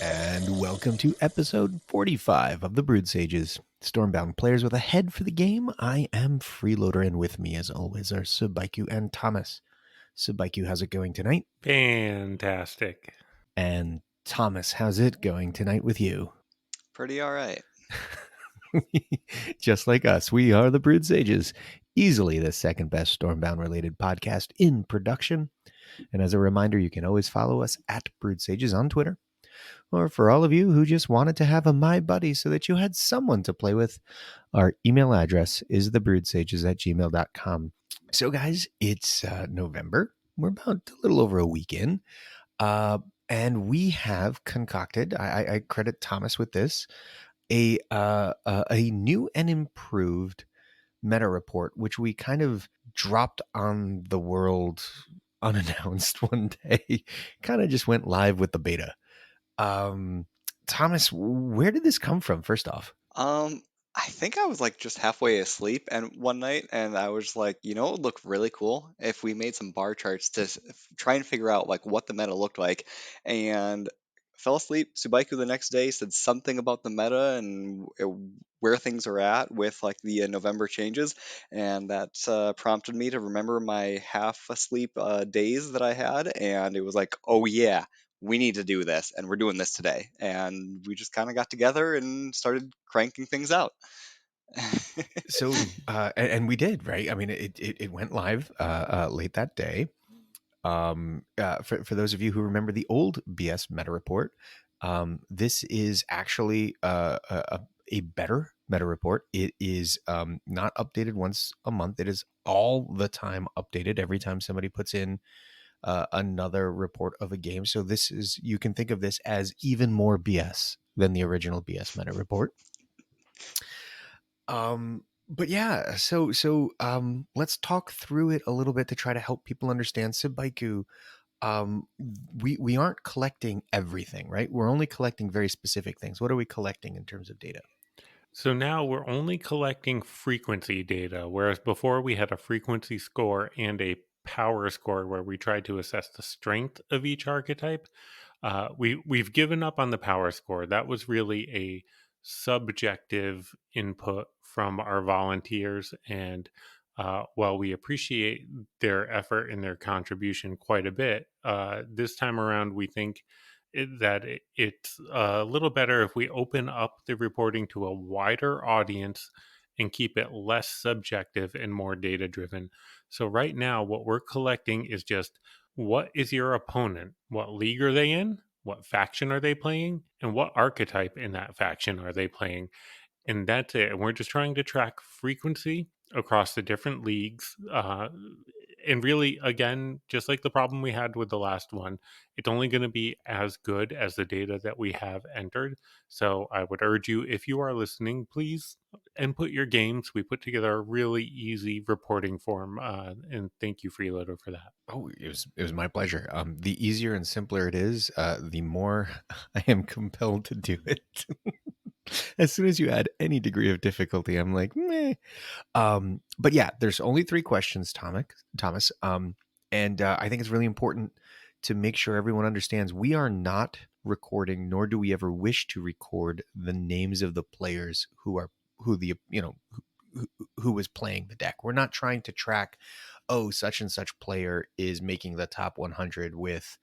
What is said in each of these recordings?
And welcome to episode 45 of the Brewed Sages. Stormbound players with a head for the game. I am Freeloader, and with me, as always, are Subaiku and Thomas. Subaiku, how's it going tonight? Fantastic. And Thomas, how's it going tonight with you? Pretty all right. Just like us, we are the Brewed Sages, easily the second best Stormbound related podcast in production. And as a reminder, you can always follow us at Brewed Sages on Twitter. Or for all of you who just wanted to have a My Buddy so that you had someone to play with, our email address is thebrewedsages@gmail.com. So, guys, it's November. We're about a little over a week in. And we have concocted, I credit Thomas with this, a new and improved meta report, which we kind of dropped on the world unannounced one day. Kind of just went live with the beta. Thomas, where did this come from, first off? I think I was like just halfway asleep and one night, and I was like, it would look really cool if we made some bar charts to try and figure out like what the meta looked like, and fell asleep. Subaiku the next day said something about the meta and where things are at with like the November changes, and that prompted me to remember my half asleep days that I had, and it was like, oh yeah, we need to do this, and we're doing this today. And we just kind of got together and started cranking things out. So, and we did, right? I mean, it went live late that day. For those of you who remember the old BS meta report, this is actually a better meta report. It is not updated once a month. It is all the time updated every time somebody puts in another report of a game. So this is, you can think of this as even more BS than the original BS meta report. But yeah, so let's talk through it a little bit to try to help people understand. Subaiku, we aren't collecting everything, right? We're only collecting very specific things. What are we collecting in terms of data? So now we're only collecting frequency data, whereas before we had a frequency score and a power score where we tried to assess the strength of each archetype. We've given up on the power score. That was really a subjective input from our volunteers, and while we appreciate their effort and their contribution quite a bit, this time around we think it's a little better if we open up the reporting to a wider audience and keep it less subjective and more data driven. So right now what we're collecting is just, what is your opponent? What league are they in? What faction are they playing? And what archetype in that faction are they playing? And that's it. And we're just trying to track frequency across the different leagues. And really, again, just like the problem we had with the last one, it's only going to be as good as the data that we have entered. So I would urge you, if you are listening, please input your games. We put together a really easy reporting form, and thank you, Freeloader, for that. Oh, it was my pleasure. The easier and simpler it is, the more I am compelled to do it. As soon as you add any degree of difficulty, I'm like, meh. But yeah, there's only 3 questions, Thomas. And I think it's really important to make sure everyone understands we are not recording, nor do we ever wish to record the names of the players who was playing the deck. We're not trying to track, oh, such and such player is making the top 100 with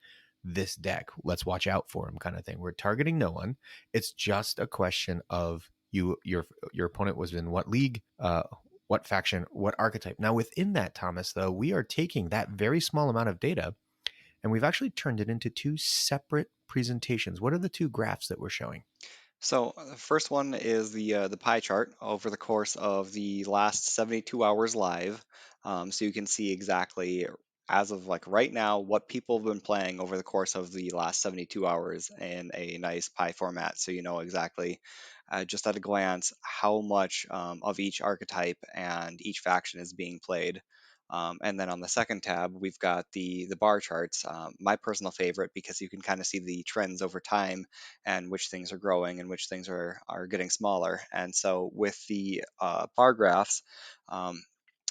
this deck. Let's watch out for him, kind of thing. We're targeting no one. It's just a question of your opponent was in what league, what faction, what archetype. Now, within that, Thomas, though, we are taking that very small amount of data and we've actually turned it into 2 separate presentations. What are the 2 graphs that we're showing? So the first one is the pie chart over the course of the last 72 hours live. So you can see exactly as of like right now what people have been playing over the course of the last 72 hours in a nice pie format. So you know exactly, just at a glance, how much of each archetype and each faction is being played. And then on the second tab, we've got the bar charts. My personal favorite, because you can kind of see the trends over time and which things are growing and which things are getting smaller. And so with the bar graphs,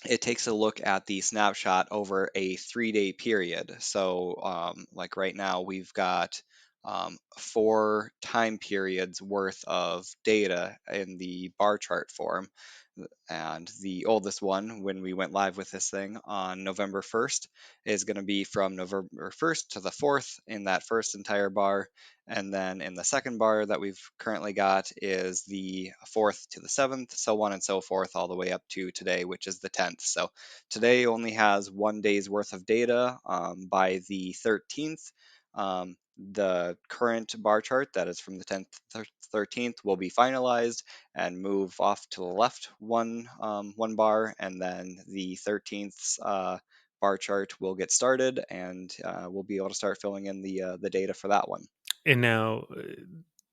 it takes a look at the snapshot over a 3-day period. So like right now, we've got 4 time periods worth of data in the bar chart form. And the oldest one, when we went live with this thing on November 1st, is going to be from November 1st to the 4th in that first entire bar. And then in the second bar that we've currently got is the 4th to the 7th, so on and so forth, all the way up to today, which is the 10th. So today only has 1 day's worth of data. By the 13th, the current bar chart that is from the 10th to 13th will be finalized and move off to the left one bar, and then the 13th's bar chart will get started, and we'll be able to start filling in the data for that one. And now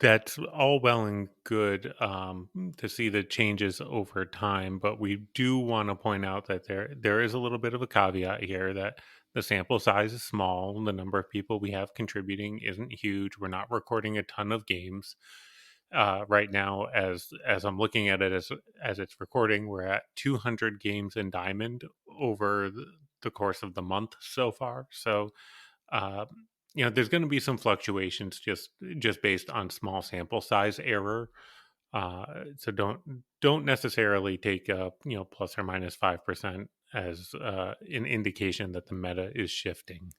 that's all well and good to see the changes over time, but we do want to point out that there is a little bit of a caveat here that the sample size is small, the number of people we have contributing isn't huge. We're not recording a ton of games right now. As I'm looking at it as it's recording, we're at 200 games in Diamond over the course of the month so far. So uh, there's going to be some fluctuations just based on small sample size error. So don't necessarily take plus or minus 5% as an indication that the meta is shifting.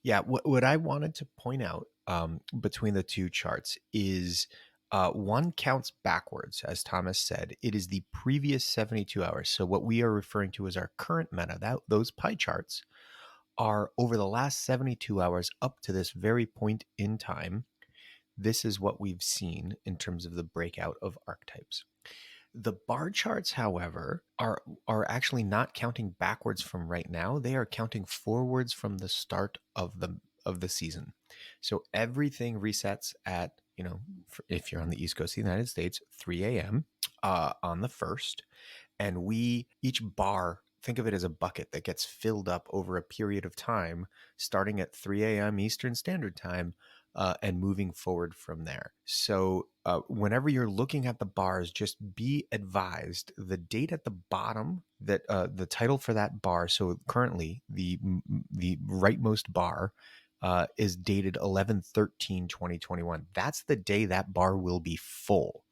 Yeah, what I wanted to point out between the two charts is one counts backwards, as Thomas said. It is the previous 72 hours. So what we are referring to as our current meta, those pie charts are over the last 72 hours up to this very point in time. This is what we've seen in terms of the breakout of archetypes. The bar charts, however, are actually not counting backwards from right now. They are counting forwards from the start of the season. So everything resets at, if you're on the East Coast of the United States, 3 a.m. On the 1st. And each bar, think of it as a bucket that gets filled up over a period of time, starting at 3 a.m. Eastern Standard Time, and moving forward from there. So whenever you're looking at the bars, just be advised the date at the bottom, that the title for that bar. So currently the rightmost bar is dated 11/13/2021. That's the day that bar will be full.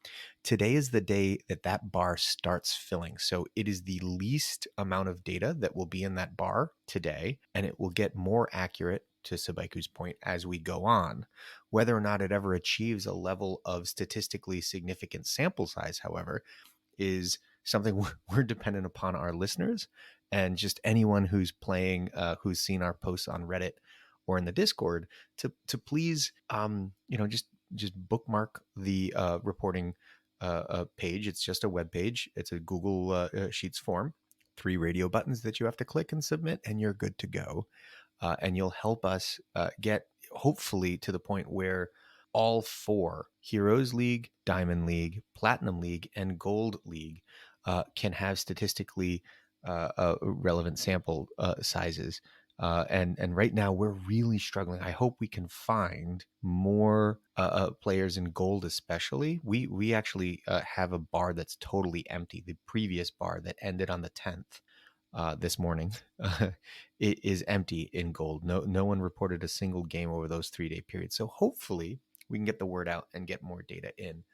Today is the day that bar starts filling. So it is the least amount of data that will be in that bar today, and it will get more accurate, to Sabaiku's point, as we go on. Whether or not it ever achieves a level of statistically significant sample size, however, is something we're dependent upon our listeners and just anyone who's playing, who's seen our posts on Reddit or in the Discord, to please, just bookmark the reporting page. It's just a web page. It's a Google Sheets form, 3 radio buttons that you have to click and submit, and you're good to go. And you'll help us get, hopefully, to the point where all 4 Heroes League, Diamond League, Platinum League, and Gold League can have statistically relevant sample sizes. And right now we're really struggling. I hope we can find more players in Gold, especially. We actually have a bar that's totally empty. The previous bar that ended on the 10th. This morning, it is empty in Gold. No one reported a single game over those 3-day periods. So hopefully we can get the word out and get more data in.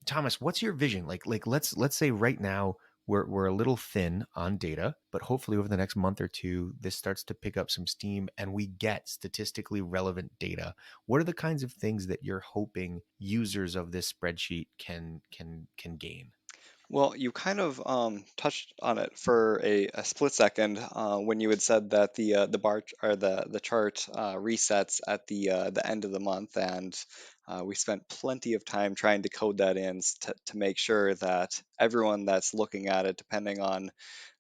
Thomas, what's your vision? Like let's say right now we're a little thin on data, but hopefully over the next month or two, this starts to pick up some steam and we get statistically relevant data. What are the kinds of things that you're hoping users of this spreadsheet can gain? Well, you kind of touched on it for a split second when you had said that the bar or the chart resets at the end of the month, and we spent plenty of time trying to code that in to make sure that everyone that's looking at it, depending on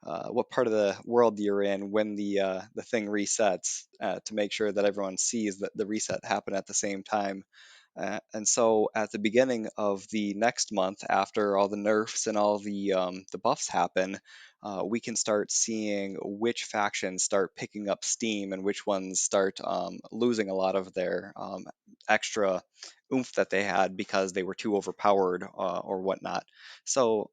what part of the world you're in, when the thing resets, to make sure that everyone sees that the reset happen at the same time. And so at the beginning of the next month, after all the nerfs and all the buffs happen, we can start seeing which factions start picking up steam and which ones start losing a lot of their extra oomph that they had because they were too overpowered or whatnot. So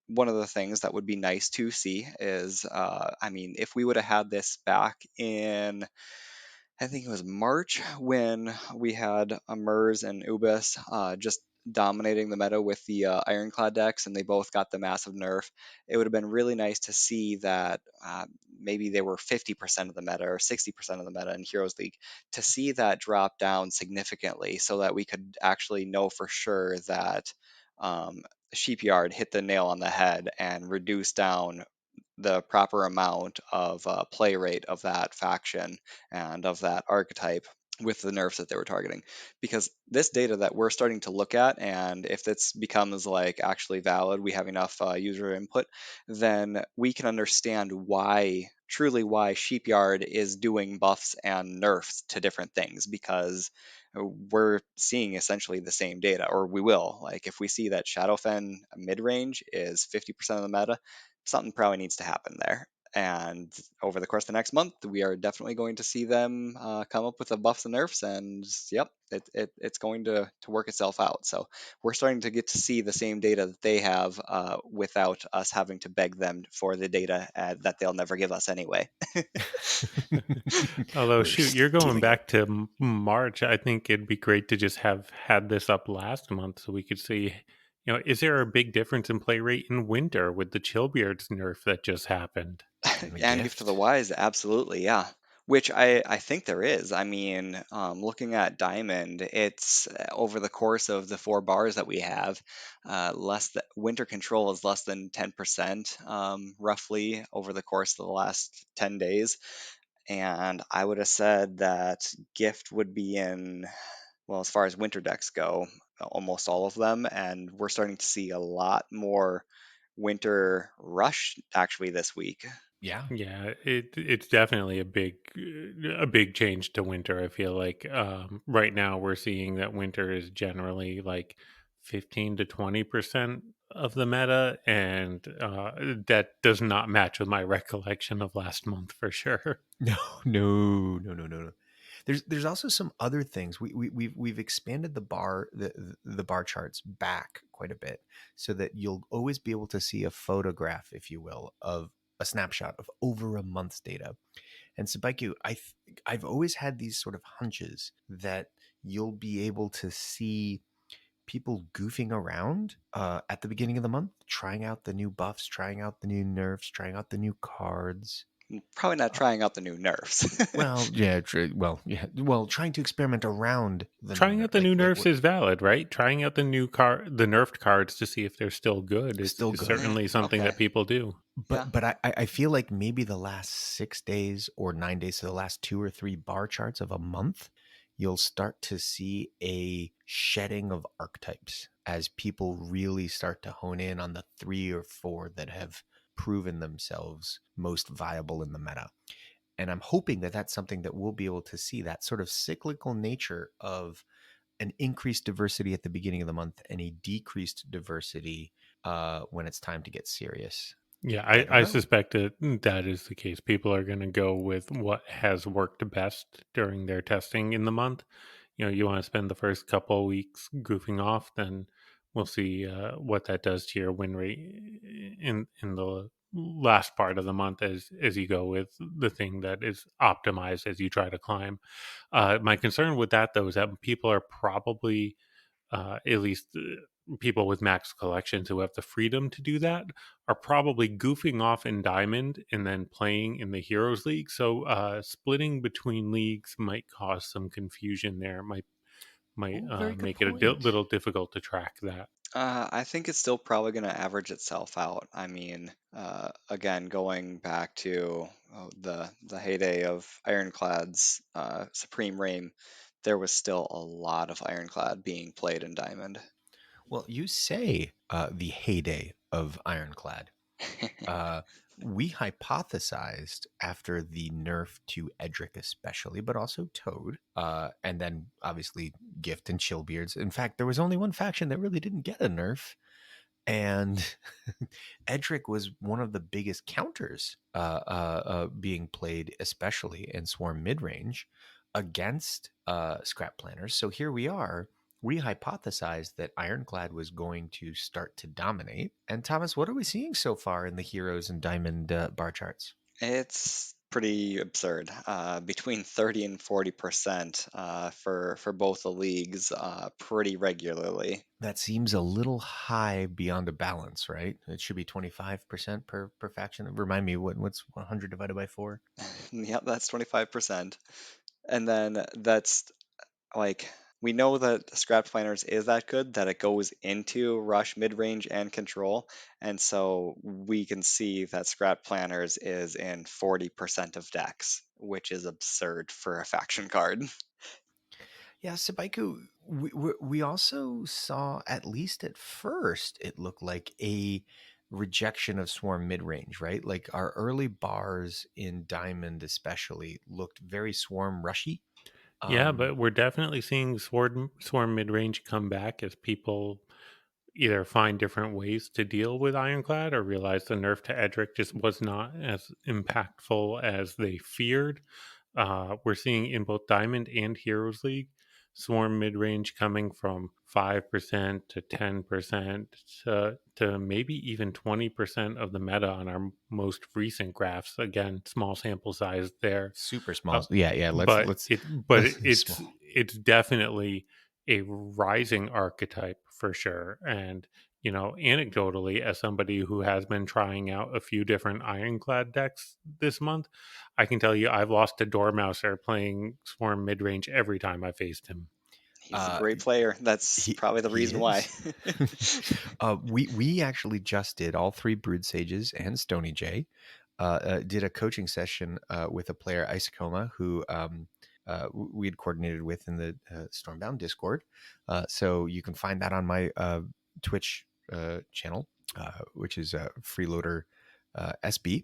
one of the things that would be nice to see is, I mean, if we would have had this back in I think it was March when we had Murs and Ubis just dominating the meta with the Ironclad decks, and they both got the massive nerf. It would have been really nice to see that maybe they were 50% of the meta or 60% of the meta in Heroes League, to see that drop down significantly so that we could actually know for sure that Sheepyard hit the nail on the head and reduced down the proper amount of play rate of that faction and of that archetype with the nerfs that they were targeting. Because this data that we're starting to look at, and if this becomes like actually valid, we have enough user input, then we can understand why, truly why Sheepyard is doing buffs and nerfs to different things, because we're seeing essentially the same data, or we will. Like if we see that Shadowfen mid-range is 50% of the meta, something probably needs to happen there. And over the course of the next month, we are definitely going to see them come up with the buffs and nerfs, and yep, it's going to work itself out. So we're starting to get to see the same data that they have without us having to beg them for the data that they'll never give us anyway. Although, We're shoot, you're going stealing it. back to March. I think it'd be great to just have had this up last month so we could see, is there a big difference in play rate in winter with the Chillbeards nerf that just happened? And the And Gift of the gift. Wise, absolutely, yeah. Which I think there is. I mean, looking at Diamond, it's over the course of the 4 bars that we have, Winter Control is less than 10%, roughly over the course of the last 10 days. And I would have said that Gift would be in, well, as far as winter decks go, almost all of them. And we're starting to see a lot more Winter Rush actually this week. Yeah. Yeah, it's definitely a big change to winter. I feel like right now we're seeing that winter is generally like 15 to 20% of the meta, and that does not match with my recollection of last month for sure. No, no, no, no, no, no. There's also some other things. We've expanded the bar charts back quite a bit so that you'll always be able to see a photograph, if you will, of a snapshot of over a month's data. And Sabaiku, I've always had these sort of hunches that you'll be able to see people goofing around at the beginning of the month, trying out the new buffs, trying out the new nerfs, trying out the new cards. Probably not Uh, trying out the new nerfs. well, yeah, well, trying to experiment around the new Trying nerf, out the new like nerfs what is valid, right? Trying out the nerfed cards to see if they're still good still is good. certainly something Okay. that people do. Yeah. But I feel like maybe the last 6 days or 9 days, so the last 2 or 3 bar charts of a month, you'll start to see a shedding of archetypes as people really start to hone in on the 3 or 4 that have proven themselves most viable in the meta. And I'm hoping that that's something that we'll be able to see, that sort of cyclical nature of an increased diversity at the beginning of the month and a decreased diversity when it's time to get serious. Yeah, I don't I know. suspect that is the case. People are going to go with what has worked best during their testing in the month. You want to spend the first couple of weeks goofing off, then we'll see what that does to your win rate in the last part of the month as you go with the thing that is optimized as you try to climb. My concern with that though is that people are probably at least people with max collections who have the freedom to do that are probably goofing off in Diamond and then playing in the Heroes League. So splitting between leagues might cause some confusion there. Might Oh, very good make it a point. little difficult to track that. I think it's still probably going to average itself out. I mean, again, going back to the heyday of Ironclad's Supreme Reign, there was still a lot of Ironclad being played in Diamond. Well, you say the heyday of Ironclad. Uh, we hypothesized after the nerf to Edric, especially, but also Toad, and then obviously Gift and Chillbeards. In fact, there was only one faction that really didn't get a nerf, and Edric was one of the biggest counters being played, especially in Swarm midrange, against Scrap Planners. So here we are. We hypothesized that Ironclad was going to start to dominate. And Thomas, what are we seeing so far in the Heroes and Diamond bar charts? It's pretty absurd. Between 30 and 40% for both the leagues pretty regularly. That seems a little high beyond a balance, right? It should be 25% per faction. Remind me, what's 100 divided by 4? Yep, that's 25%. And then that's like, we know that Scrap Planners is that good that it goes into Rush, Midrange, and Control. And so we can see that Scrap Planners is in 40% of decks, which is absurd for a faction card. Yeah, Sabaiku, we also saw, at least at first, it looked like a rejection of Swarm mid-range, right? Like our early bars in Diamond especially looked very Swarm rushy. Yeah, but we're definitely seeing Swarm mid range come back as people either find different ways to deal with Ironclad or realize the nerf to Edric just was not as impactful as they feared. We're seeing in both Diamond and Heroes League Swarm mid range coming from 5% to 10% to maybe even 20% of the meta on our most recent graphs. Again, small sample size there. Super Uh, small. Yeah. but Let's it's small. it's definitely a rising archetype for sure. And anecdotally, as somebody who has been trying out a few different Ironclad decks this month, I can tell you I've lost to Dormouser playing Swarm midrange every time I faced him. He's a great player. That's probably the He reason why. is. We actually just did all 3 Brewed Sages and Stony J. Did a coaching session with a player, Isacoma, who we had coordinated with in the Stormbound Discord. So you can find that on my Twitch channel, which is Freeloader SB.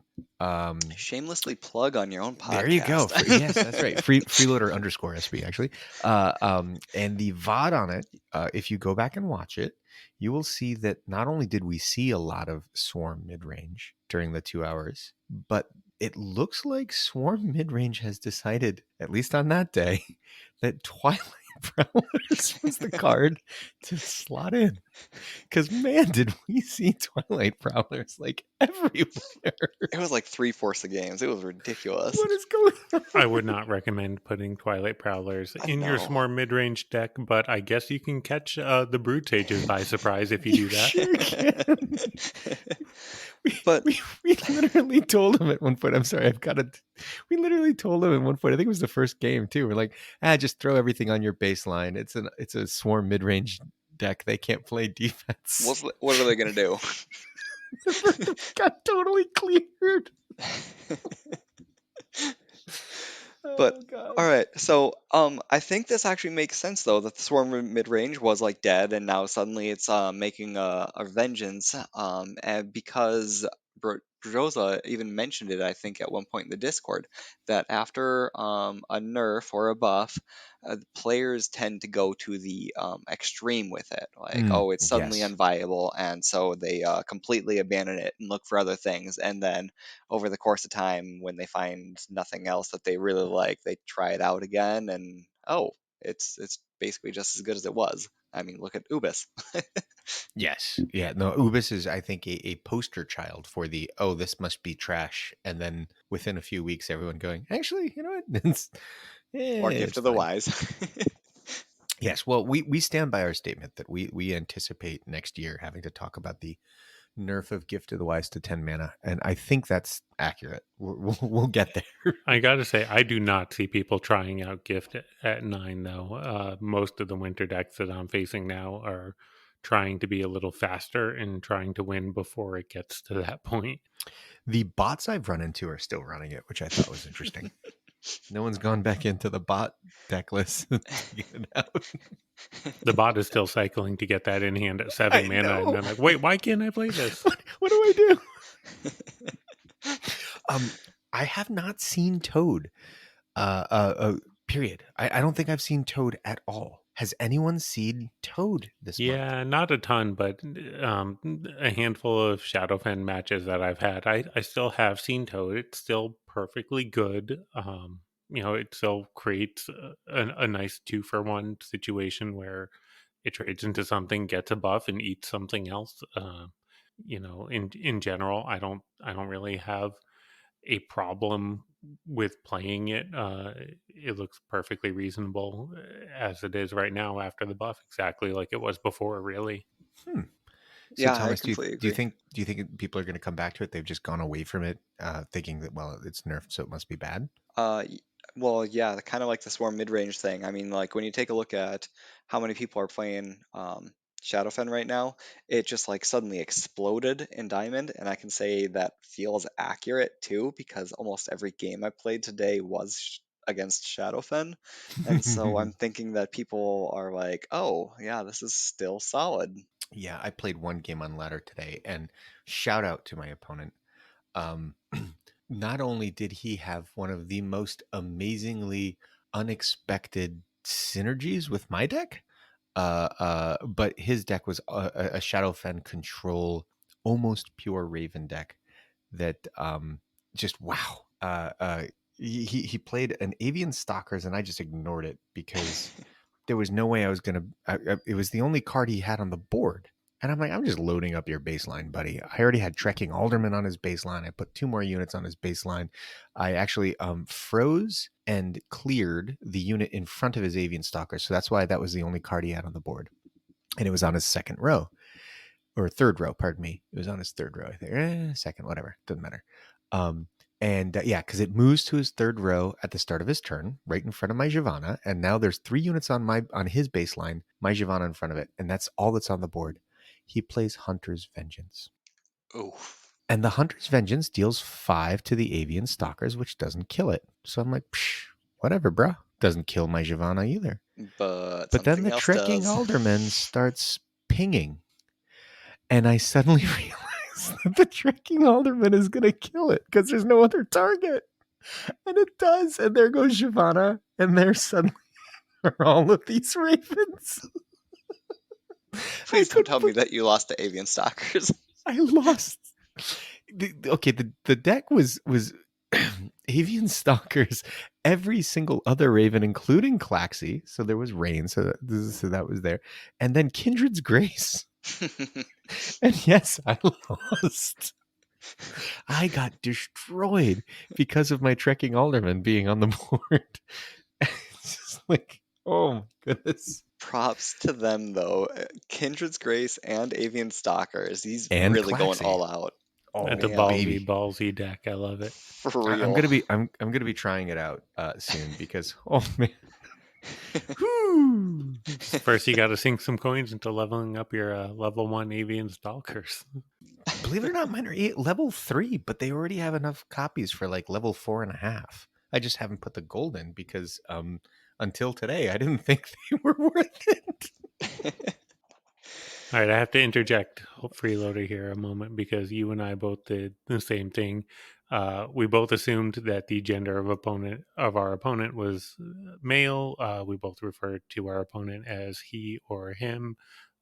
Shamelessly plug on your own podcast. There you go. Yes, that's right. Freeloader _ SB, actually. And the VOD on it, if you go back and watch it, you will see that not only did we see a lot of Swarm midrange during the 2 hours, but it looks like Swarm midrange has decided, at least on that day, that Twilight Prowlers was the card to slot in. Because, man, did we see Twilight Prowlers like everywhere. It was like 3/4 of games. It was ridiculous. What is going on? I would not recommend putting Twilight Prowlers in your No. more mid-range deck, but I guess you can catch the Brewed Sages by surprise if you do that. Sure can. But- we literally told him at one point. I'm sorry, we literally told him at one point. I think it was the first game too. We're like, just throw everything on your baseline. It's a Swarm mid-range deck. They can't play defense. What are they gonna do? Got totally cleared. But God. all right, so I think this actually makes sense though that the Swarm mid-range was like dead, and now suddenly it's making a vengeance. And because Broza even mentioned it, I think at one point in the Discord, that after a nerf or a buff, players tend to go to the extreme with it, like it's suddenly yes. unviable, and so they completely abandon it and look for other things, and then over the course of time, when they find nothing else that they really like, they try it out again, and it's basically just as good as it was. I mean, look at Ubis. Yes. Yeah. No, Ubis is, I think, a poster child for the, this must be trash. And then within a few weeks, everyone going, actually, you know what? Or Gift it's of the fine. Wise. Yes. Well, we stand by our statement that we anticipate next year having to talk about the nerf of Gift of the Wise to 10 mana. And I think that's accurate. We'll get there. I gotta say, I do not see people trying out Gift at 9, though. Most of the winter decks that I'm facing now are trying to be a little faster and trying to win before it gets to that point. The bots I've run into are still running it, which I thought was interesting. No one's gone back into the bot deck list to get it out. The bot is still cycling to get that in hand at 7 I mana, know. and then like, wait, why can't I play this? What do I do? I have not seen Toad. Period. I don't think I've seen Toad at all. Has anyone seen Toad this month? Yeah, not a ton, but a handful of Shadowfen matches that I've had. I still have seen Toad. It's still perfectly good. It still creates a nice 2-for-1 situation where it trades into something, gets a buff, and eats something else. In general, I don't really have a problem with playing it, it looks perfectly reasonable as it is right now after the buff, exactly like it was before, really. So Yeah, I Thomas, completely do you agree. think people are going to come back to it? They've just gone away from it, thinking that, well, it's nerfed, so it must be bad. Y- well, yeah, kind of like the swarm mid-range thing. I mean, like when you take a look at how many people are playing Shadowfen right now, it just like suddenly exploded in Diamond, and I can say that feels accurate too because almost every game I played today was against Shadowfen, and so I'm thinking that people are like, oh, yeah, this is still solid. Yeah, I played one game on ladder today, and shout out to my opponent. Um, not only did he have one of the most amazingly unexpected synergies with my deck, but his deck was a Shadowfen control, almost pure Raven deck that just wow. He played an Avian Stalkers, and I just ignored it because there was no way I was gonna. It was the only card he had on the board, and I'm like, I'm just loading up your baseline, buddy. I already had Trekking Alderman on his baseline. I put 2 more units on his baseline. I actually froze and cleared the unit in front of his Avian Stalker, so that's why that was the only card he had on the board, and it was on his second row or third row. Pardon me. It was on his third row, I think. Second, whatever, doesn't matter. Um, and yeah, because it moves to his third row at the start of his turn, right in front of my Giovanna, and now there's 3 units on his baseline, my Giovanna in front of it, and that's all that's on the board. He plays Hunter's Vengeance, Oh, and the Hunter's Vengeance deals 5 to the Avian Stalkers, which doesn't kill it. So I'm like, psh, whatever, bruh. Doesn't kill my Giovanna either. but But then something the else Trekking does. Alderman starts pinging, and I suddenly realize that the Trekking Alderman is going to kill it because there's no other target. And it does. And there goes Giovanna. And there suddenly are all of these ravens. I Please don't couldn't tell me put, that you lost to Avian Stalkers. I lost. The deck was Avian Stalkers, every single other raven, including Claxy. So there was Rain. So that was there. And then Kindred's Grace. And yes, I lost. I got destroyed because of my Trekking Alderman being on the board. It's just like, oh my goodness. Props to them though. Kindred's Grace and Avian Stalkers. He's And really going Claxy. all out. Oh That's a Man, baby. ballsy deck. I love it. for I'm real. gonna be I'm gonna be trying it out soon because oh man. Whew. First, you got to sink some coins into leveling up your level 1 Avian Stalkers. Believe it or not, mine are level 3, but they already have enough copies for like level 4.5. I just haven't put the gold in because until today I didn't think they were worth it. All right, I have to interject, freeloader here a moment because you and I both did the same thing. We both assumed that the gender of our opponent was male. We both referred to our opponent as he or him.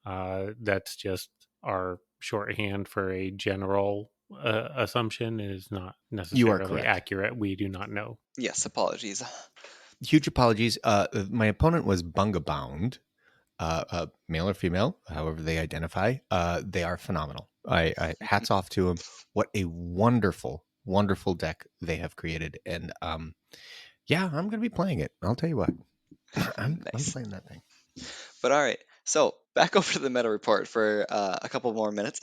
That's just our shorthand for a general assumption. It is not You are necessarily correct. accurate. We do not know. Yes, apologies. Huge apologies. My opponent was Bunga Bound, male or female, however they identify. They are phenomenal. I hats off to them. What a wonderful, wonderful deck they have created, and yeah, I'm gonna be playing it. I'll tell you what, I'm Nice. playing that thing. But all right, so back over to the meta report for a couple more minutes.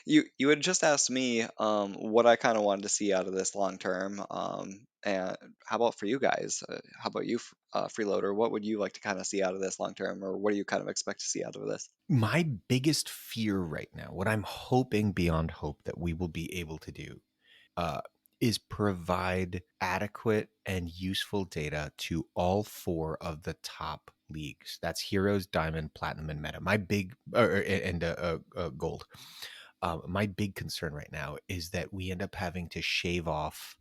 You had just asked me what I kind of wanted to see out of this long term. And how about for you guys? How about you, freeloader? What would you like to kind of see out of this long term, or what do you kind of expect to see out of this? My biggest fear right now, what I'm hoping beyond hope that we will be able to do, uh, is provide adequate and useful data to all 4 of the top leagues. That's Heroes, Diamond, Platinum, and Meta. My big and Gold. My big concern right now is that we end up having to shave off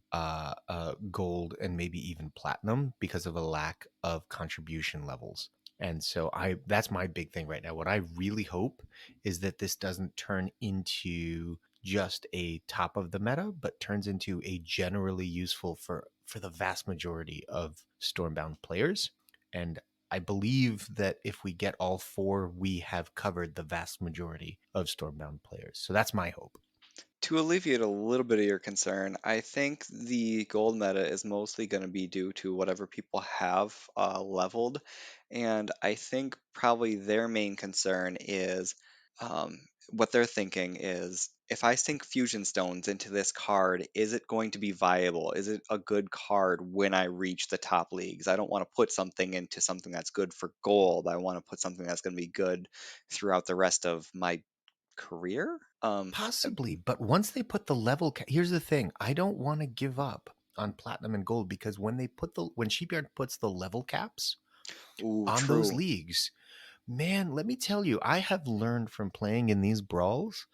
Gold and maybe even Platinum because of a lack of contribution levels. And so that's my big thing right now. What I really hope is that this doesn't turn into just a top of the meta, but turns into a generally useful for the vast majority of Stormbound players. And I believe that if we get all 4, we have covered the vast majority of Stormbound players. So that's my hope. To alleviate a little bit of your concern, I think the gold meta is mostly going to be due to whatever people have leveled. And I think probably their main concern is what they're thinking is if I sink fusion stones into this card, is it going to be viable? Is it a good card when I reach the top leagues? I don't want to put something into something that's good for gold. I want to put something that's going to be good throughout the rest of my career. Possibly, but once they put the level, here's the thing: I don't want to give up on platinum and gold because when Sheepyard puts the level caps Ooh, on those true. leagues, man, let me tell you, I have learned from playing in these brawls,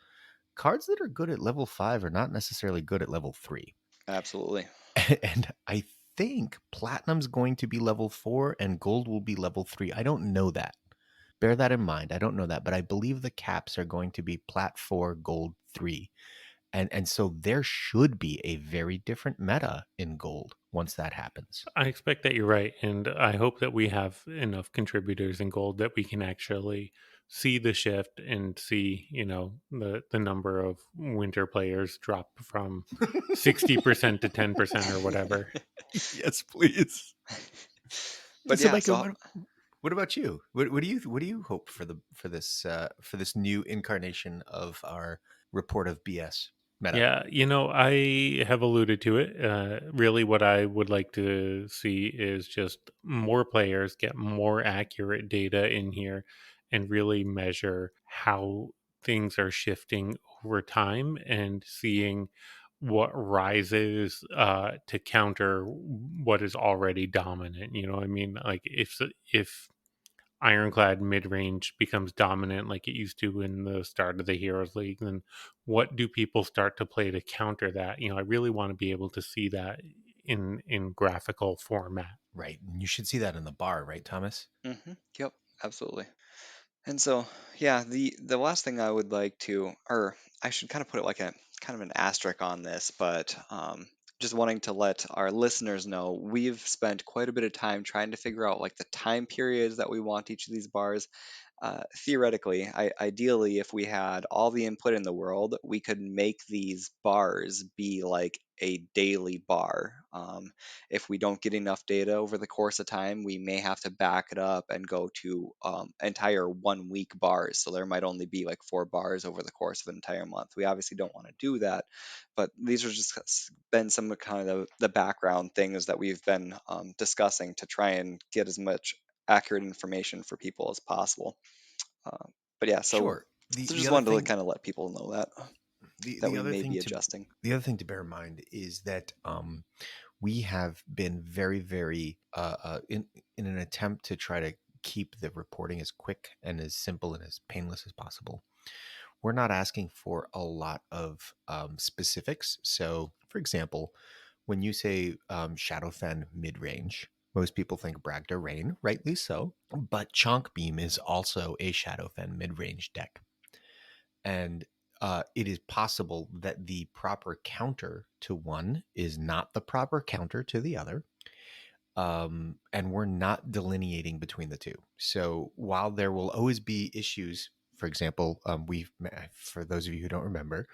cards that are good at level 5 are not necessarily good at level 3. Absolutely. And I think platinum's going to be level 4 and gold will be level 3. I don't know that. Bear that in mind. I don't know that, but I believe the caps are going to be plat 4, gold 3. And so there should be a very different meta in gold once that happens. I expect that you're right, and I hope that we have enough contributors in gold that we can actually see the shift and see, the number of winter players drop from 60% to 10% or whatever. Yes, please. But So, yeah, Micah, so what about you? What do you hope for this new incarnation of our report of BS meta? Yeah, I have alluded to it. Really, what I would like to see is just more players get more accurate data in here and really measure how things are shifting over time and seeing what rises to counter what is already dominant. You know what I mean? Like if Ironclad mid range becomes dominant like it used to in the start of the Heroes League, then what do people start to play to counter that? I really want to be able to see that in graphical format. Right. And you should see that in the bar, right, Thomas? yep, absolutely. And so, yeah, the last thing I would like to, or I should kind of put it like a kind of an asterisk on this, but just wanting to let our listeners know, we've spent quite a bit of time trying to figure out like the time periods that we want each of these bars. Theoretically, ideally, if we had all the input in the world, we could make these bars be like a daily bar. If we don't get enough data over the course of time, we may have to back it up and go to entire 1 week bars. So there might only be like 4 bars over the course of an entire month. We obviously don't want to do that, but these are just been some of kind of the background things that we've been discussing to try and get as much accurate information for people as possible. Uh, but yeah, so Sure. The so the just other wanted to thing kind of let people know that the, that the we other may thing be to adjusting. the other thing to bear in mind is that we have been very, very in an attempt to try to keep the reporting as quick and as simple and as painless as possible. We're not asking for a lot of specifics. So, for example, when you say Shadowfen mid range, most people think Bragda Rain, rightly so. But Chonk Beam is also a Shadowfen mid range deck. And it is possible that the proper counter to one is not the proper counter to the other. And we're not delineating between the two. So while there will always be issues, for example, for those of you who don't remember,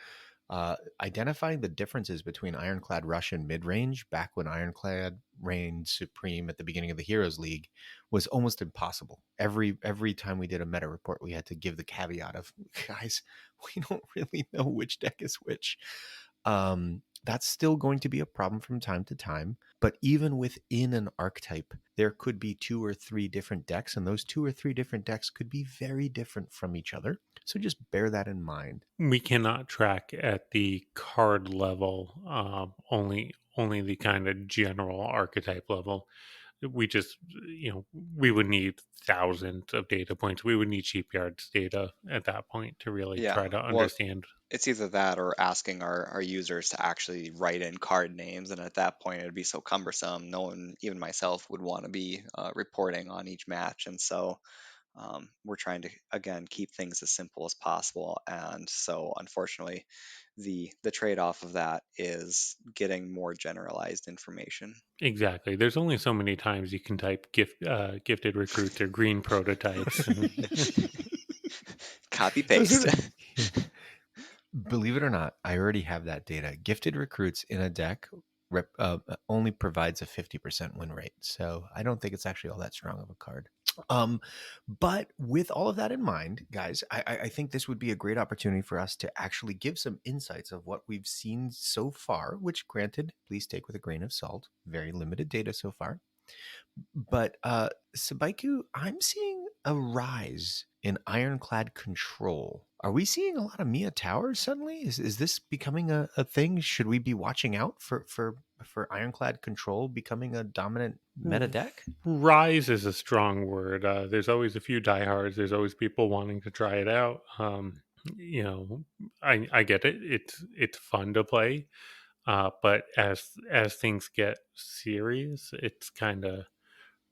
identifying the differences between Ironclad Rush and Midrange back when Ironclad reigned supreme at the beginning of the Heroes League was almost impossible. Every time we did a meta report, we had to give the caveat of, guys, we don't really know which deck is which. That's still going to be a problem from time to time. But even within an archetype, there could be 2 or 3 different decks, and those 2 or 3 different decks could be very different from each other. So just bear that in mind. We cannot track at the card level, only the kind of general archetype level. We just, we would need thousands of data points. We would need Sheepyard's data at that point to really Yeah, try to well, understand. it's either that or asking our users to actually write in card names, and at that point it'd be so cumbersome. No one, even myself, would want to be reporting on each match, and so we're trying to again keep things as simple as possible. And so, unfortunately, the trade-off of that is getting more generalized information. Exactly. There's only so many times you can type gifted recruits or green prototypes. Copy So sort paste. of, yeah. Believe it or not, I already have that data. Gifted recruits in a deck only provides a 50% win rate. So I don't think it's actually all that strong of a card. Um, but with all of that in mind, guys, I think this would be a great opportunity for us to actually give some insights of what we've seen so far, which granted, please take with a grain of salt. Very limited data so far. But Sabaiku, I'm seeing a rise in ironclad control. Are we seeing a lot of Mia towers suddenly? Is this becoming a thing? Should we be watching out for ironclad control becoming a dominant meta deck? Rise is a strong word. There's always a few diehards. There's always people wanting to try it out. You know, I get it. It's fun to play, but as things get serious, it's kind of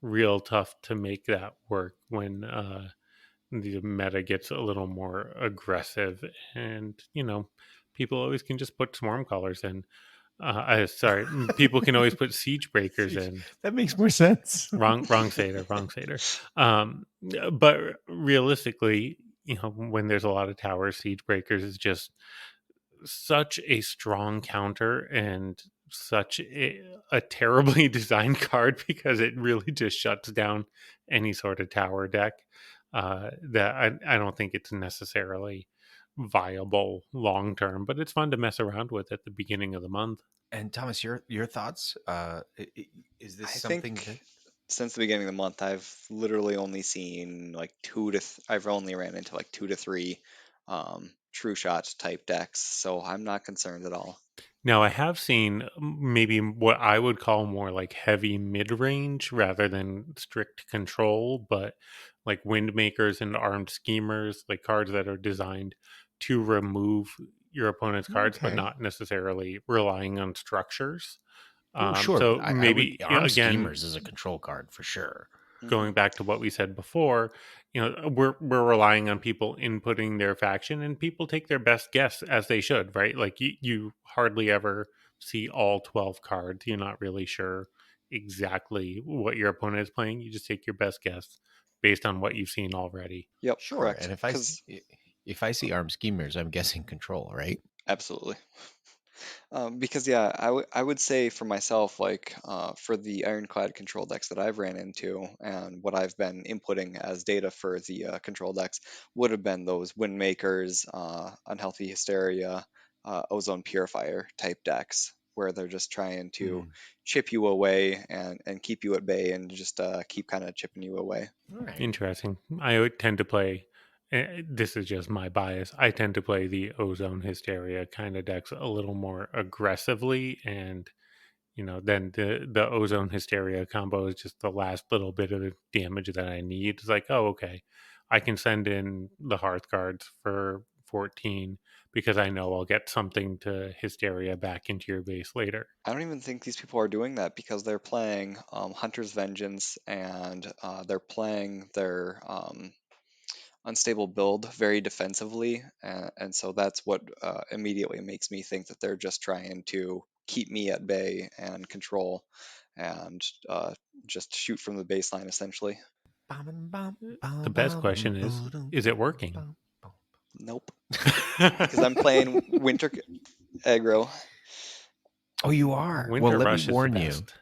real tough to make that work when the meta gets a little more aggressive, and people always can just put swarm collars in. Sorry, people can always put siege breakers in. That makes more sense. Wrong Seder, wrong Seder. But realistically, when there's a lot of towers, siege breakers is just such a strong counter and such a terribly designed card because it really just shuts down any sort of tower deck. That I don't think it's necessarily viable long term, but it's fun to mess around with at the beginning of the month. And Thomas, your thoughts? Is this I something think that since the beginning of the month, I've literally only seen like I've only ran into like 2 to 3 true shot type decks, so I'm not concerned at all. Now, I have seen maybe what I would call more like heavy mid range rather than strict control, but like wind makers and armed schemers, like cards that are designed to remove your opponent's cards, but okay? not necessarily relying on structures. Oh, sure. So I would maybe arm again, schemers is a control card for sure. going back to what we said before, we're relying on people inputting their faction, and people take their best guess as they should, right? Like you hardly ever see all 12 cards. You're not really sure exactly what your opponent is playing. You just take your best guess based on what you've seen already. Yep, Sure. correct. And Because if I see armed schemers, I'm guessing control, right? absolutely. Because yeah, I would say for myself, like for the ironclad control decks that I've ran into and what I've been inputting as data for the control decks would have been those Windmakers, Unhealthy Hysteria, Ozone Purifier type decks, where they're just trying to Mm. chip you away and keep you at bay and just keep kind of chipping you away. All right. Interesting. I would tend to play. This is just my bias. I tend to play the Ozone Hysteria kind of decks a little more aggressively, and then the Ozone Hysteria combo is just the last little bit of damage that I need. It's like, oh, okay, I can send in the Hearth cards for 14 because I know I'll get something to Hysteria back into your base later. I don't even think these people are doing that because they're playing Hunter's Vengeance and they're playing their unstable build very defensively, and so that's what immediately makes me think that they're just trying to keep me at bay and control and just shoot from the baseline essentially. The best question is it working? Nope, because I'm playing winter aggro. Oh, you are. Well, Winter let me Rush is the warn you. best.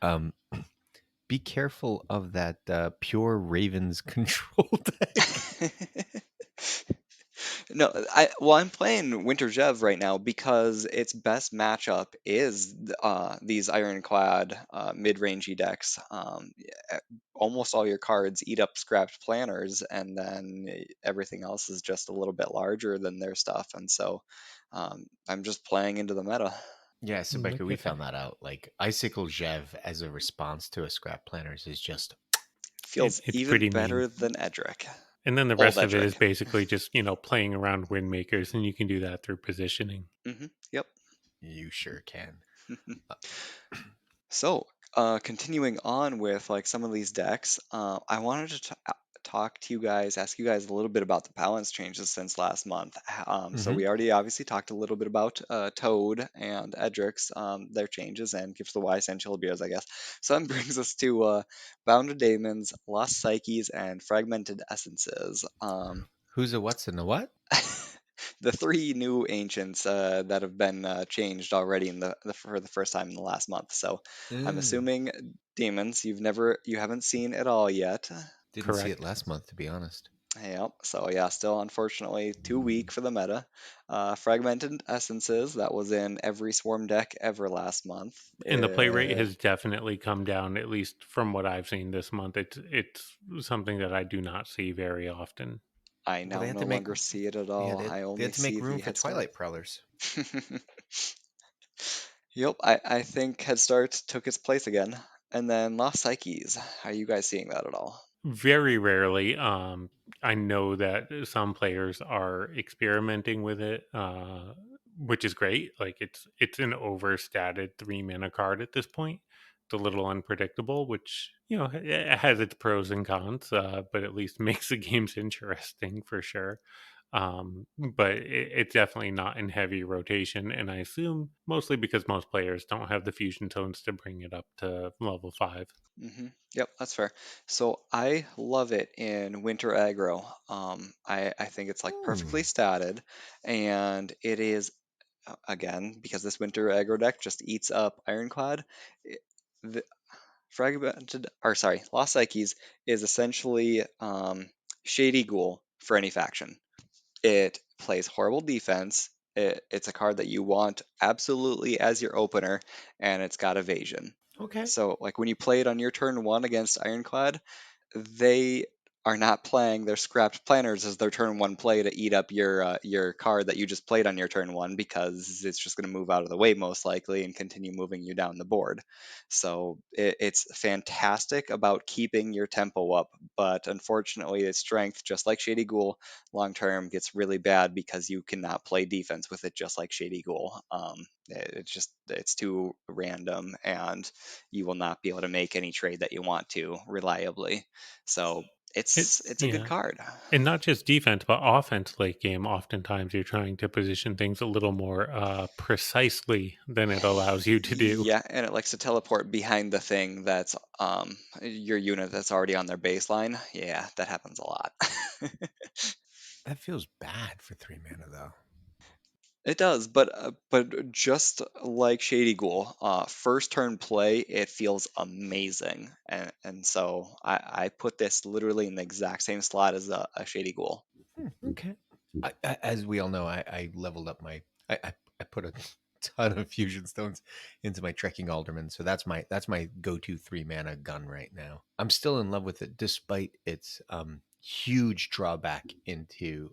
Be careful of that pure Ravens control deck. No, I'm playing Winter Jev right now because its best matchup is these ironclad mid-rangey decks. Almost all your cards eat up scrapped planners, and then everything else is just a little bit larger than their stuff, and so I'm just playing into the meta. Yeah, Sebeka, we Okay. found that out. Like Icicle Jev as a response to a scrap planners is just Feels It's even pretty mean. better than Edric. And then the Old rest of it Edric. is basically just, playing around wind makers, and you can do that through positioning. Yep. you sure can. Uh, So, continuing on with like some of these decks, I wanted to talk to you guys, ask you guys a little bit about the balance changes since last month. So mhm. we already obviously talked a little bit about Toad and Edric's their changes and Gifts of the Wise and Chill-Beers, I guess. So that brings us to Bounded Daemons, Lost Psyches, and Fragmented Essences. Who's a what's and a what? the three new ancients that have been changed already for the first time in the last month. So I'm Mm. assuming demons you haven't seen at all yet. Didn't see it Correct. last month, to be honest. Yep. So yeah, still unfortunately too weak for the meta. Fragmented essences that was in every swarm deck ever last month. And the play rate has definitely come down, at least from what I've seen this month. It's something that I do not see very often. I Well, they now had no to make, longer see it at yeah, all. I they only had to make see room the for head start. Twilight Prowlers. Yep, I think Head Start took its place again. And then Lost Psyches. Are you guys seeing that at all? Very rarely. I know that some players are experimenting with it, which is great. Like it's an overstated 3 mana card at this point. It's a little unpredictable, which it has its pros and cons, but at least makes the games interesting for sure. But it's definitely not in heavy rotation, and I assume mostly because most players don't have the fusion tones to bring it up to level 5. Yep, that's fair. So I love it in Winter Aggro. I think it's like perfectly Hmm. statted, and it is again because this Winter Aggro deck just eats up Ironclad. The Lost Psyches is essentially Shady Ghoul for any faction. It plays horrible defense. It's a card that you want absolutely as your opener, and it's got evasion. Okay. So, like when you play it on your turn one against Ironclad, they are not playing their scrapped planners as their turn one play to eat up your card that you just played on your turn one because it's just going to move out of the way most likely and continue moving you down the board. So it's fantastic about keeping your tempo up, but unfortunately its strength, just like Shady Ghoul, long term gets really bad because you cannot play defense with it just like Shady Ghoul. It's too random and you will not be able to make any trade that you want to reliably. So it's a good Yeah. card. And not just defense, but offense late game. Oftentimes, you're trying to position things a little more precisely than it allows you to do. Yeah, and it likes to teleport behind the thing that's your unit that's already on their baseline. Yeah, that happens a lot. That feels bad for 3 mana, though. It does, but just like Shady Ghoul, first turn play, it feels amazing, and so I put this literally in the exact same slot as a Shady Ghoul. Okay. As we all know, I leveled up I put a ton of fusion stones into my trekking alderman, so that's my go-to 3 mana gun right now. I'm still in love with it, despite its huge drawback into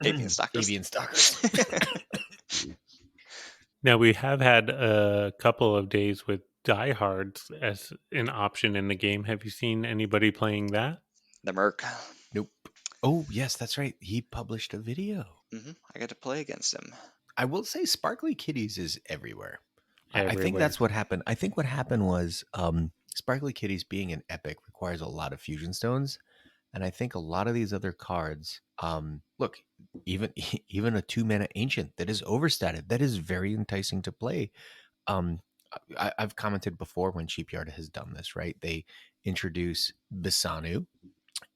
Avian Stalkers. avian stalkers. Now, we have had a couple of days with diehards as an option in the game. Have you seen anybody playing that? The Merc. Nope. Oh yes, that's right. He published a video. I got to play against him. I will say Sparkly Kitties is everywhere. I think Everywhere. that's what happened. I think what happened was Sparkly Kitties being an epic requires a lot of fusion stones. And I think a lot of these other cards, look, even even a 2 mana ancient that is overstated, that is very enticing to play. Um, I've commented before when Cheapyard has done this, right? They introduce Bisanu,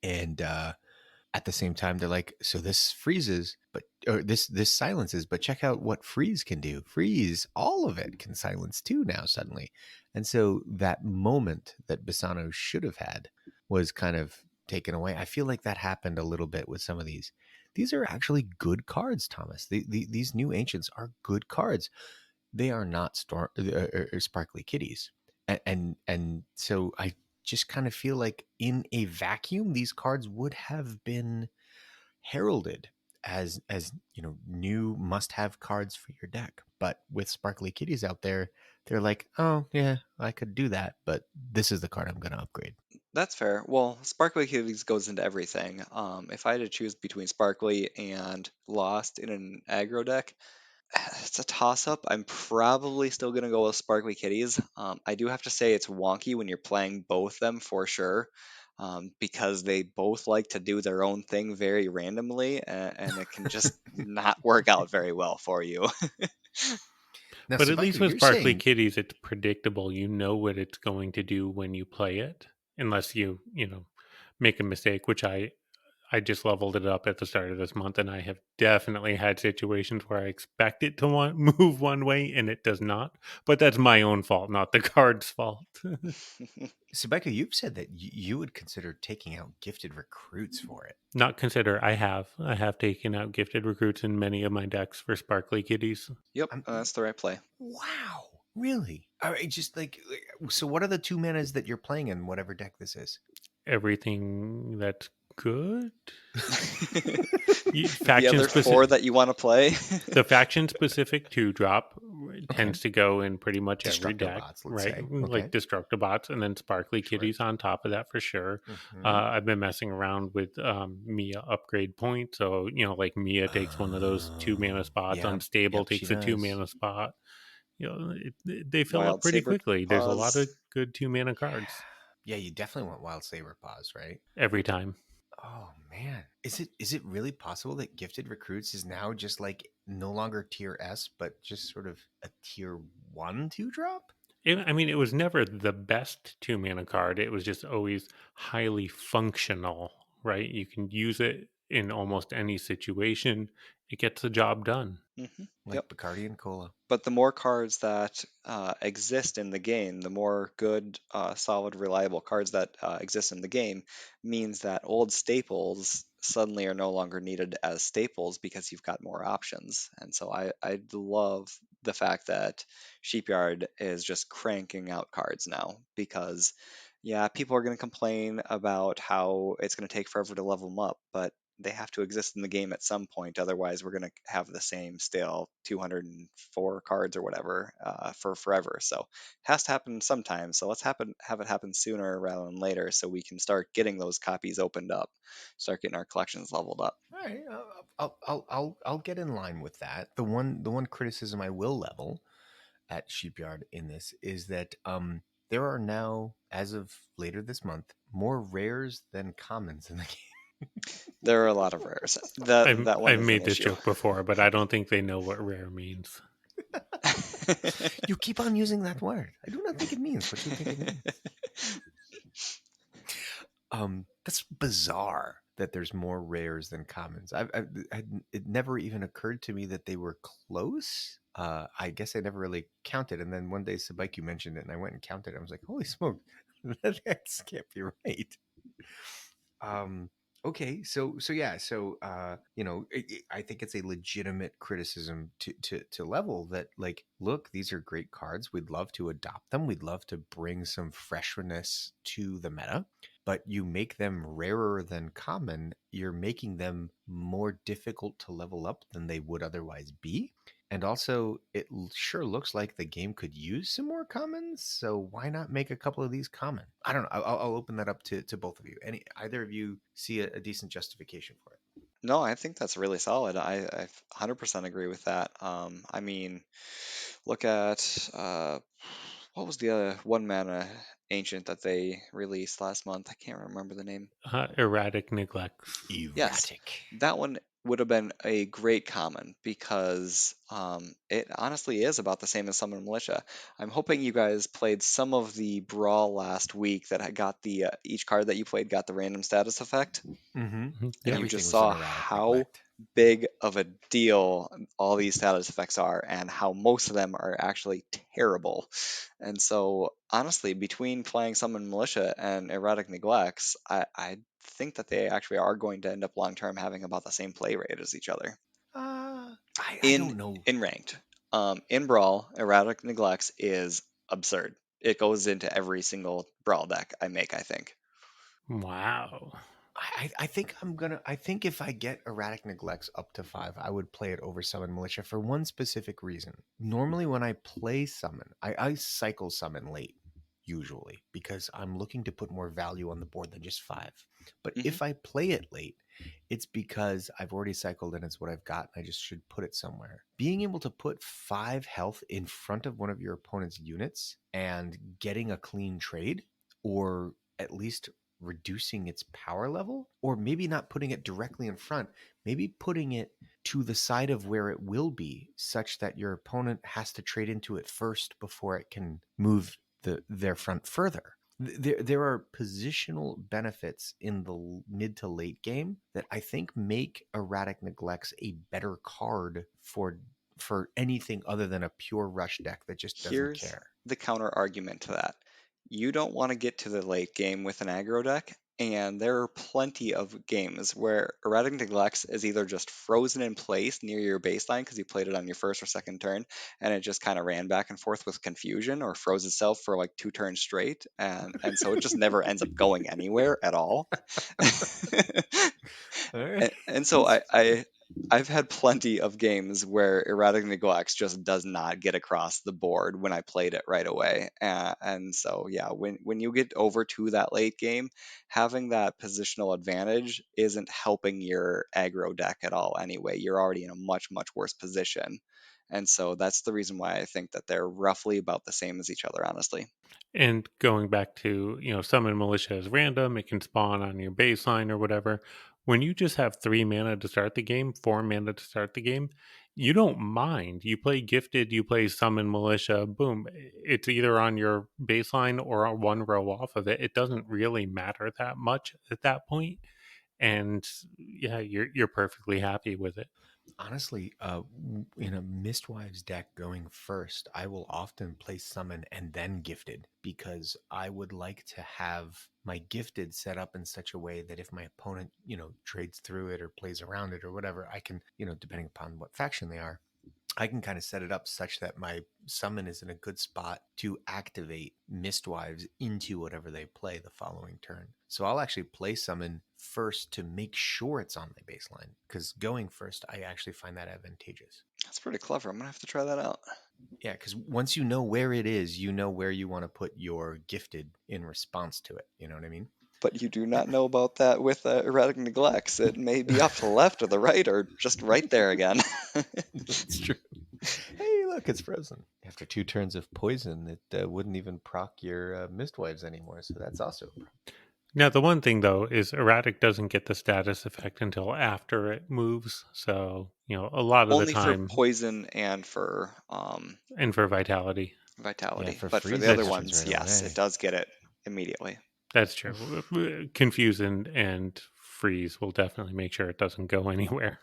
and at the same time they're like, so this freezes but or this silences, but check out what freeze can do. Freeze, all of it can silence too now suddenly. And so that moment that Bisano should have had was kind of taken away. I feel like that happened a little bit with some of these are actually good cards, Thomas. These new ancients are good cards. They are not sparkly kitties. And so I just kind of feel like in a vacuum these cards would have been heralded as new must have cards for your deck. But with sparkly kitties out there, they're like, oh yeah, I could do that, but this is the card I'm going to upgrade. That's fair. Well, Sparkly Kitties goes into everything. If I had to choose between Sparkly and Lost in an aggro deck, it's a toss up. I'm probably still going to go with Sparkly Kitties. I do have to say it's wonky when you're playing both them for sure, because they both like to do their own thing very randomly, and it can just not work out very well for you. Now, But at least Spiker, with you're Sparkly saying Kitties, it's predictable. You know what it's going to do when you play it, unless you make a mistake, which I just leveled it up at the start of this month, and I have definitely had situations where I expect it to move one way and it does not. But that's my own fault, not the card's fault. Sebeka, you've said that you would consider taking out gifted recruits for it. Not consider. I have taken out gifted recruits in many of my decks for sparkly kitties. Yep, I'm, that's the right play. wow, really? All right, just like so. What are the 2 manas that you're playing in whatever deck this is? Everything that's good. The Faction other 4 specific. that you want to play. The faction specific 2-drop tends to go in pretty much every Destructo deck, bots, let's right? say. Like Destructobots, and then sparkly Sure. kitties on top of that for sure. Mhm. I've been messing around with Mia upgrade point, so like Mia takes one of those 2 mana spots. Yep, Unstable yep, she takes a 2 does. mana spot. They fill up Wild pretty Saber quickly. There's a lot of Paws. good 2 mana cards Yeah, you definitely want Wild Saber Paws, right? every time. Oh man, is it really possible that gifted recruits is now just like no longer tier S, but just sort of a tier 1 2-drop? It was never the best 2 mana card. It was just always highly functional, right? You can use it in almost any situation. It gets the job done. Like Yep. Bacardi and Cola. But the more cards that exist in the game, the more good, solid, reliable cards that exist in the game means that old staples suddenly are no longer needed as staples because you've got more options. And so I love the fact that Sheepyard is just cranking out cards now because, yeah, people are going to complain about how it's going to take forever to level them up, but they have to exist in the game at some point. Otherwise, we're going to have the same stale 204 cards or whatever for forever. So it has to happen sometime. So let's have it happen sooner rather than later, so we can start getting those copies opened up, start getting our collections leveled up. All right, I'll get in line with that. The one criticism I will level at Sheepyard in this is that there are now, as of later this month, more rares than commons in the game. There are a lot of rares. That one I've is an made this issue. joke before, but I don't think they know what rare means. You keep on using that word. I do not think it means what you think it means. That's bizarre that there's more rares than commons. It never even occurred to me that they were close. I guess I never really counted. And then one day, Sabaiku mentioned it, and I went and counted. I was like, "Holy smoke, that can't be right." Okay, so yeah, so I think it's a legitimate criticism to level that, like, look, these are great cards. We'd love to adopt them. We'd love to bring some freshness to the meta, but you make them rarer than common, you're making them more difficult to level up than they would otherwise be. And also, it sure looks like the game could use some more commons. So why not make a couple of these common? I don't know. I'll open that up to both of you. Either of you see a decent justification for it? No, I think that's really solid. I 100% agree with that. I mean, look at what was the other 1 mana ancient that they released last month? I can't remember the name. Erratic neglects. Yes, Erratic. that one would have been a great common because it honestly is about the same as Summon Militia. I'm hoping you guys played some of the Brawl last week that got the each card that you played got the random status effect, Mm-hmm. and Yeah. you Everything just was an saw erratic how neglect. big of a deal all these status effects are and how most of them are actually terrible. And so, honestly, between playing Summon Militia and Erratic Neglects, I think that they actually are going to end up long term having about the same play rate as each other I in don't know. ranked. In Brawl, Erratic Neglects is absurd. It goes into every single Brawl deck I make, I think. Wow. I think I think if I get erratic neglects up to 5, I would play it over summon militia for one specific reason. Normally when I play summon, I cycle summon late, usually, because I'm looking to put more value on the board than just 5. But Mhm. if I play it late, it's because I've already cycled and it's what I've got, and I just should put it somewhere. Being able to put 5 health in front of one of your opponent's units and getting a clean trade, or at least reducing its power level, or maybe not putting it directly in front, maybe putting it to the side of where it will be, such that your opponent has to trade into it first before it can move their front further. There are positional benefits in the mid to late game that I think make Erratic Neglects a better card for anything other than a pure rush deck that just doesn't Here's care. the counter argument to that. You don't want to get to the late game with an aggro deck, and there are plenty of games where Erratic Neglects is either just frozen in place near your baseline because you played it on your first or second turn, and it just kind of ran back and forth with confusion, or froze itself for like 2 turns straight, and so it just never ends up going anywhere at all. All right. And so I've had plenty of games where Erratic Neglects just does not get across the board when I played it right away. And so yeah, when you get over to that late game, having that positional advantage isn't helping your aggro deck at all anyway. You're already in a much worse position. And so that's the reason why I think that they're roughly about the same as each other, honestly. And going back to, summon militia is random, it can spawn on your baseline or whatever. When you just have 3 mana to start the game, 4 mana to start the game, you don't mind. You play gifted, you play summon militia, boom. It's either on your baseline or on one row off of it. It doesn't really matter that much at that point. And yeah, you're perfectly happy with it. Honestly, in a Mistwives deck going first, I will often play summon and then gifted because I would like to have my gifted set up in such a way that if my opponent, trades through it or plays around it or whatever, I can, depending upon what faction they are, I can kind of set it up such that my summon is in a good spot to activate Mistwives into whatever they play the following turn. So I'll actually play summon first to make sure it's on my baseline because going first, I actually find that advantageous. That's pretty clever. I'm gonna have to try that out. Yeah, because once you know where it is, you know where you want to put your gifted in response to it. You know what I mean? But you do not know about that with Erratic Neglects. It may be off to the left or the right or just right there again. That's true. Hey, look, it's frozen. After 2 turns of poison, it wouldn't even proc your Mistwives anymore. So that's also a problem. Now, the one thing though is erratic doesn't get the status effect until after it moves. So, a lot of the Only for time, poison and for for vitality. Yeah, vitality. for But for freeze, the it other That's happens ones, right yes, it away. does get it immediately. That's true. Confuse and freeze will definitely make sure it doesn't go anywhere.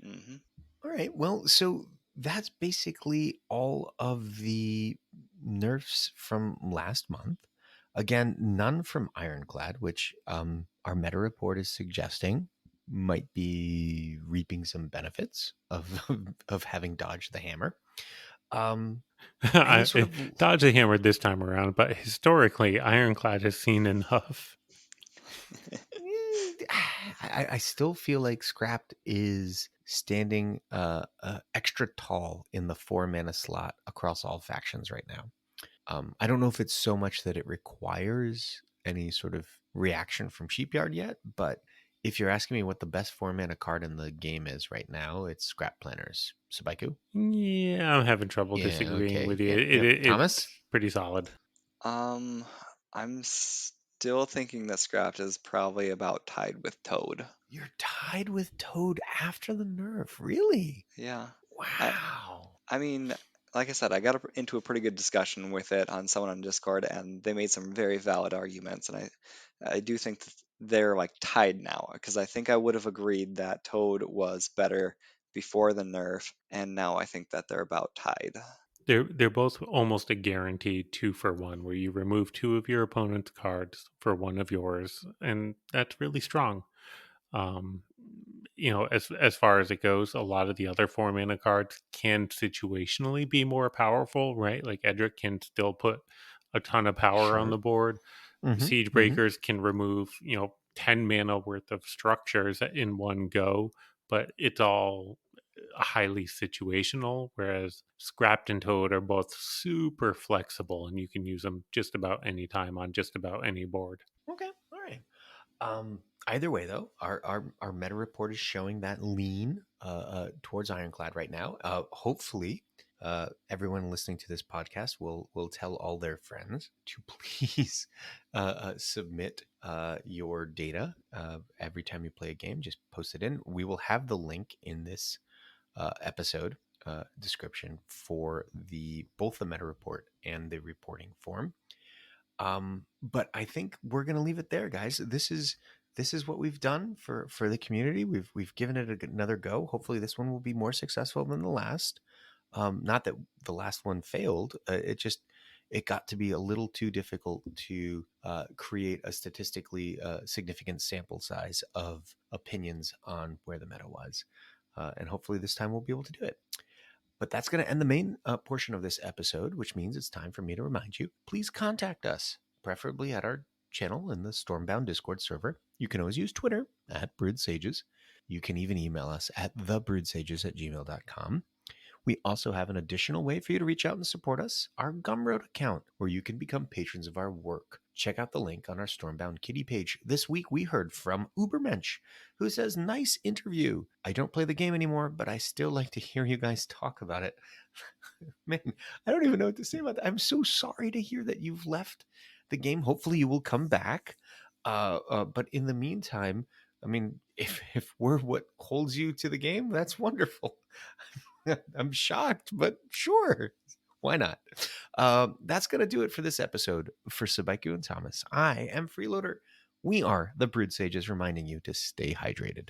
Hmm. All right. Well, so that's basically all of the nerfs from last month. Again, none from Ironclad, which our meta report is suggesting might be reaping some benefits of of having dodged the hammer. Any sort I of dodge the hammer this time around, but historically, Ironclad has seen enough. I still feel like Scrapped is standing extra tall in the 4 mana slot across all factions right now. I don't know if it's so much that it requires any sort of reaction from Sheepyard yet, but if you're asking me what the best 4 mana card in the game is right now, it's Scrap Planners. Sabaiku? Yeah, I'm having trouble Yeah, disagreeing okay. with you. Yep, yep. It's Thomas? pretty solid. Um, I'm still thinking that Scrapped is probably about tied with Toad. You're tied with Toad after the nerf. Really? Yeah. I Wow. I mean, like I said, I got into a pretty good discussion with it on someone on Discord, and they made some very valid arguments, and I do think that they're like tied now, because I think I would have agreed that Toad was better before the nerf, and now I think that they're about tied. They're both almost a guaranteed 2-for-1, where you remove 2 of your opponent's cards for one of yours, and that's really strong. Um, as far as it goes, a lot of the other 4 mana cards can situationally be more powerful, right? Like Edric can still put a ton of power on Sure. the board. Mm-hmm. Siege Mm-hmm. Breakers can remove 10 mana worth of structures in one go, but it's all highly situational, whereas Scrapped and Toad are both super flexible and you can use them just about any time on just about any board. Okay. All right. Either way, though, our meta report is showing that lean towards Ironclad right now. Hopefully, everyone listening to this podcast will tell all their friends to please submit your data every time you play a game. Just post it in. We will have the link in this episode description for the both the meta report and the reporting form. But I think we're gonna leave it there, guys. This is what we've done for the community. We've given it another go. Hopefully, this one will be more successful than the last. Not that the last one failed. It got to be a little too difficult to create a statistically significant sample size of opinions on where the meta was. And hopefully this time we'll be able to do it. But that's going to end the main portion of this episode, which means it's time for me to remind you, please contact us, preferably at our channel in the Stormbound Discord server. You can always use Twitter at Brewed Sages. You can even email us at thebrewedsages@gmail.com. We also have an additional way for you to reach out and support us, our Gumroad account, where you can become patrons of our work. Check out the link on our Stormbound Kitty page. This week we heard from Ubermensch, who says, nice interview. I don't play the game anymore, but I still like to hear you guys talk about it. Man, I don't even know what to say about that. I'm so sorry to hear that you've left the game. Hopefully you will come back. But in the meantime, I mean, if we're what holds you to the game, that's wonderful. I'm shocked, but sure. Why not? That's going to do it for this episode. For Sabiku and Thomas, I am Freeloader. We are the Brewed Sages, reminding you to stay hydrated.